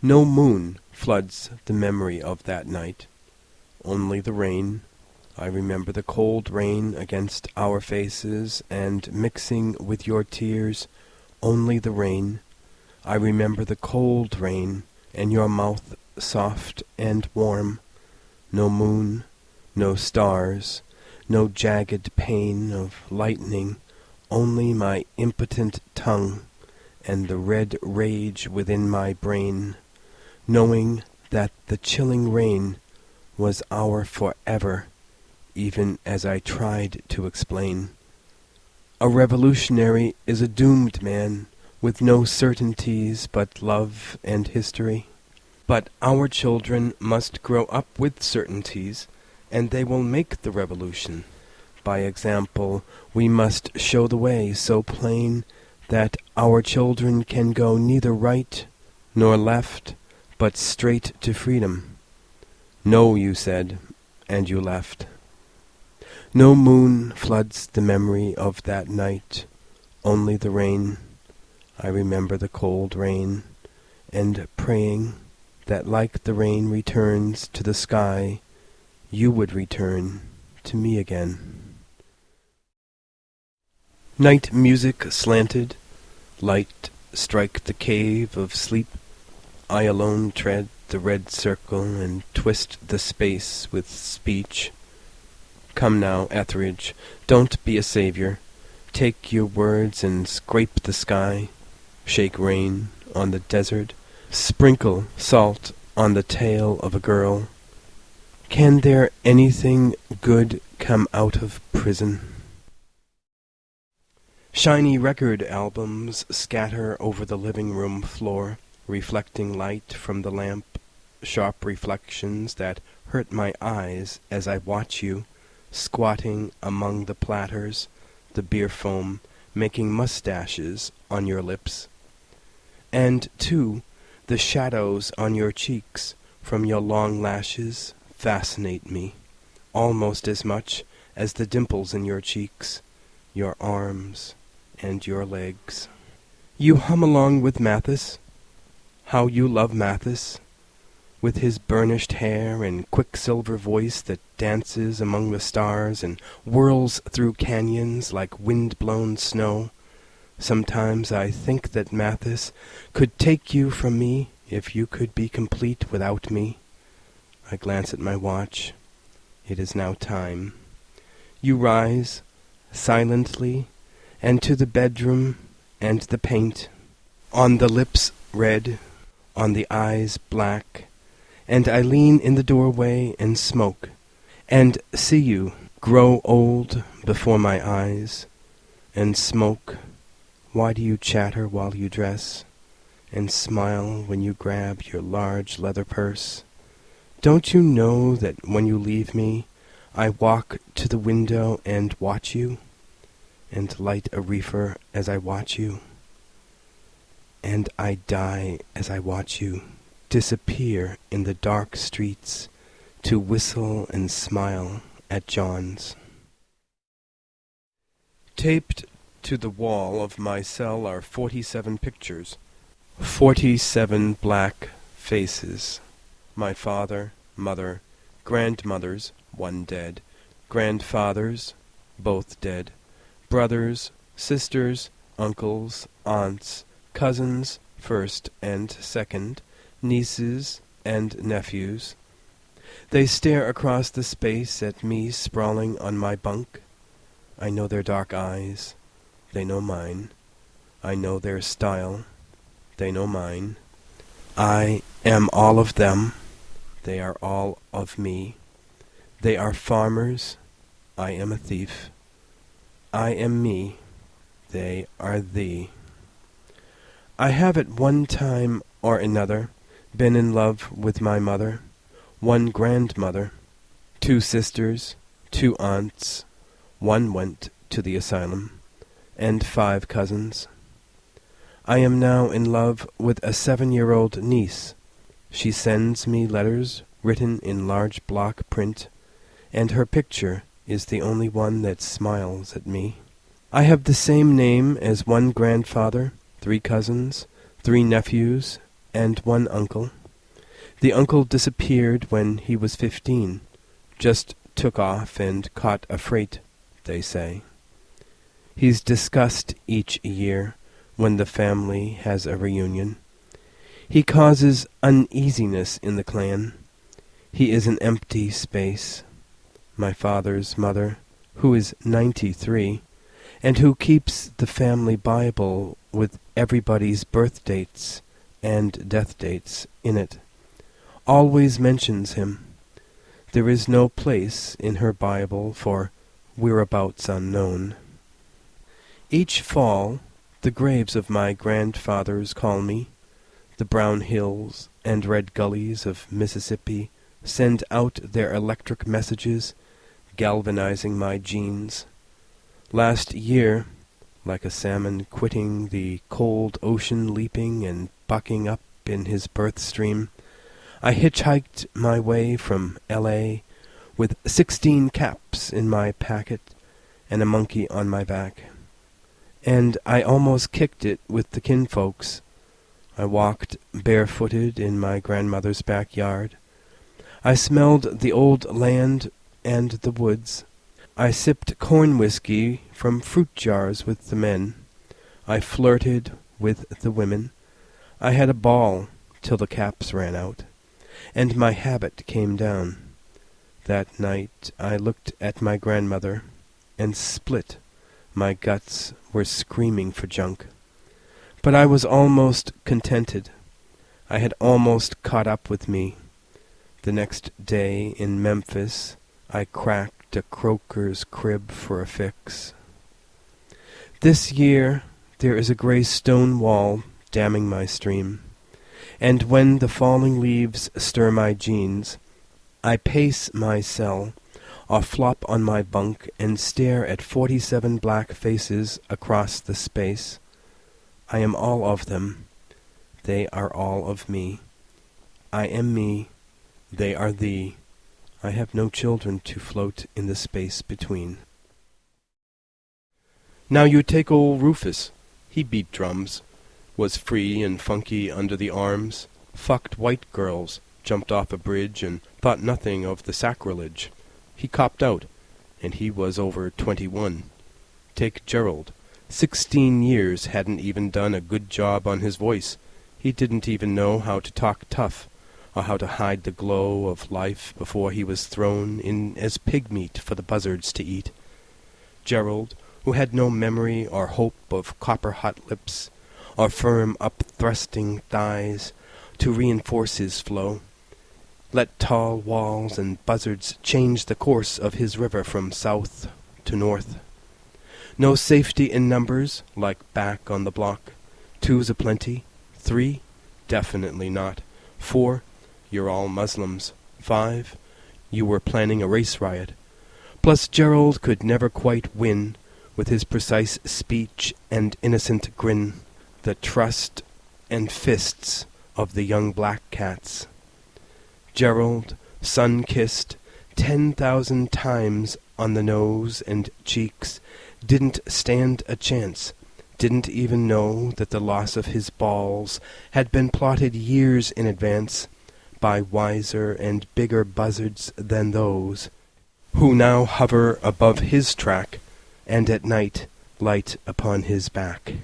No moon floods the memory of that night, only the rain. I remember the cold rain against our faces, and mixing with your tears, only the rain. I remember the cold rain, and your mouth soft and warm. No moon, no stars, no jagged pain of lightning, only my impotent tongue, and the red rage within my brain, knowing that the chilling rain was our forever, even as I tried to explain. A revolutionary is a doomed man, with no certainties but love and history. But our children must grow up with certainties, and they will make the revolution. By example, we must show the way so plain that our children can go neither right nor left, but straight to freedom. No, you said, and you left. No moon floods the memory of that night, only the rain. I remember the cold rain, and praying that like the rain returns to the sky, you would return to me again. Night music slanted, light strike the cave of sleep. I alone tread the red circle and twist the space with speech. Come now, Etheridge, don't be a savior. Take your words and scrape the sky. Shake rain on the desert. Sprinkle salt on the tail of a girl. Can there anything good come out of prison? Shiny record albums scatter over the living room floor, reflecting light from the lamp, sharp reflections that hurt my eyes as I watch you, squatting among the platters, the beer foam, making mustaches on your lips. And, too, the shadows on your cheeks from your long lashes fascinate me, almost as much as the dimples in your cheeks, your arms, and your legs. You hum along with Mathis. How you love Mathis, with his burnished hair and quicksilver voice that dances among the stars and whirls through canyons like wind-blown snow. Sometimes I think that Mathis could take you from me if you could be complete without me. I glance at my watch. It is now time. You rise, silently, and to the bedroom and the paint. On the lips red, on the eyes black, and I lean in the doorway and smoke, and see you grow old before my eyes, and smoke. Why do you chatter while you dress, and smile when you grab your large leather purse? Don't you know that when you leave me, I walk to the window and watch you, and light a reefer as I watch you? And I die as I watch you disappear in the dark streets to whistle and smile at John's. Taped to the wall of my cell are 47 pictures, 47 black faces. My father, mother, grandmothers, one dead, grandfathers, both dead, brothers, sisters, uncles, aunts, cousins, first and second, nieces and nephews. They stare across the space at me sprawling on my bunk. I know their dark eyes. They know mine. I know their style. They know mine. I am all of them. They are all of me. They are farmers. I am a thief. I am me. They are thee. I have at one time or another been in love with my mother, one grandmother, 2 sisters, 2 aunts, one went to the asylum, and 5 cousins. I am now in love with a 7-year-old niece. She sends me letters written in large block print, and her picture is the only one that smiles at me. I have the same name as one grandfather, 3 cousins, 3 nephews, and one uncle. The uncle disappeared when he was 15, just took off and caught a freight, they say. He's discussed each year when the family has a reunion. He causes uneasiness in the clan. He is an empty space. My father's mother, who is 93, and who keeps the family Bible with everybody's birth dates and death dates in it, always mentions him. There is no place in her Bible for whereabouts unknown. Each fall, the graves of my grandfathers call me. The brown hills and red gullies of Mississippi send out their electric messages, galvanizing my genes. Last year, like a salmon quitting the cold ocean, leaping and bucking up in his birth stream, I hitchhiked my way from L.A. with 16 caps in my packet and a monkey on my back. And I almost kicked it with the kinfolks. I walked barefooted in my grandmother's backyard. I smelled the old land and the woods. I sipped corn whiskey from fruit jars with the men. I flirted with the women. I had a ball till the caps ran out, and my habit came down. That night I looked at my grandmother and split. My guts were screaming for junk. But I was almost contented. I had almost caught up with me. The next day in Memphis I cracked a croaker's crib for a fix. This year there is a grey stone wall damming my stream, and when the falling leaves stir my jeans, I pace my cell, or flop on my bunk and stare at 47 black faces across the space. I am all of them. They are all of me. I am me. They are thee. I have no children to float in the space between. Now you take old Rufus. He beat drums, was free and funky under the arms, fucked white girls, jumped off a bridge, and thought nothing of the sacrilege. He copped out, and he was over 21. Take Gerald. 16 years hadn't even done a good job on his voice. He didn't even know how to talk tough, or how to hide the glow of life before he was thrown in as pig meat for the buzzards to eat. Gerald, who had no memory or hope of copper-hot lips, or firm up-thrusting thighs to reinforce his flow, let tall walls and buzzards change the course of his river from south to north. No safety in numbers, like back on the block. 2's aplenty. 3, definitely not. 4, you're all Muslims. 5, you were planning a race riot. Plus Gerald could never quite win, with his precise speech and innocent grin, the trust and fists of the young black cats. Gerald, sun-kissed 10,000 times on the nose and cheeks, didn't stand a chance, didn't even know that the loss of his balls had been plotted years in advance by wiser and bigger buzzards than those, who now hover above his track and at night light upon his back.